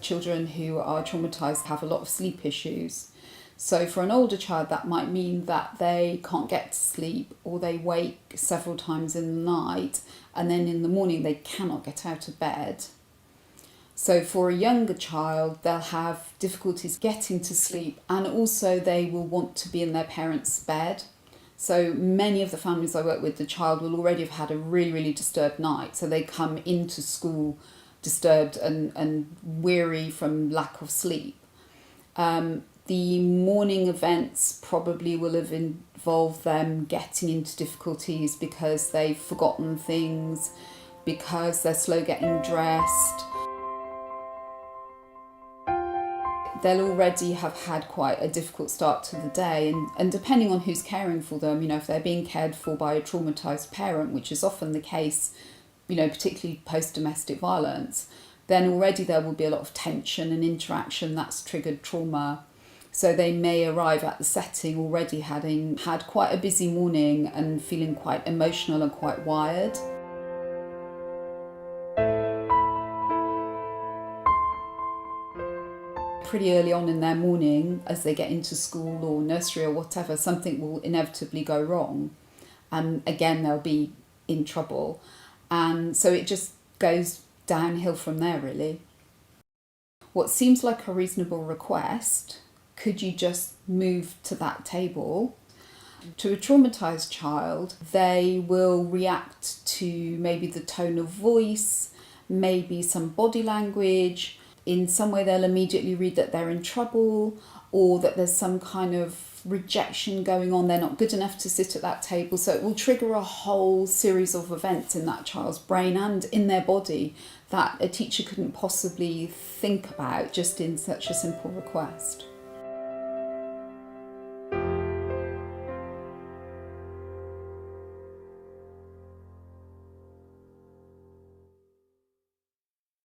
children who are traumatised have a lot of sleep issues. So for an older child, that might mean that they can't get to sleep, or they wake several times in the night, and then in the morning they cannot get out of bed. So for a younger child, they'll have difficulties getting to sleep, and also they will want to be in their parents' bed. So many of the families I work with, the child will already have had a really, really disturbed night. So they come into school disturbed and weary from lack of sleep. The morning events probably will have involved them getting into difficulties because they've forgotten things, because they're slow getting dressed. They'll already have had quite a difficult start to the day, and depending on who's caring for them, if they're being cared for by a traumatised parent, which is often the case, particularly post-domestic violence, then already there will be a lot of tension and interaction that's triggered trauma. So they may arrive at the setting already having had quite a busy morning and feeling quite emotional and quite wired. Pretty early on in their morning, as they get into school or nursery or whatever, something will inevitably go wrong. And again, they'll be in trouble. And so it just goes downhill from there, really. What seems like a reasonable request, could you just move to that table? To a traumatised child, they will react to maybe the tone of voice, maybe some body language. In some way they'll immediately read that they're in trouble, or that there's some kind of rejection going on, they're not good enough to sit at that table. So it will trigger a whole series of events in that child's brain and in their body that a teacher couldn't possibly think about just in such a simple request.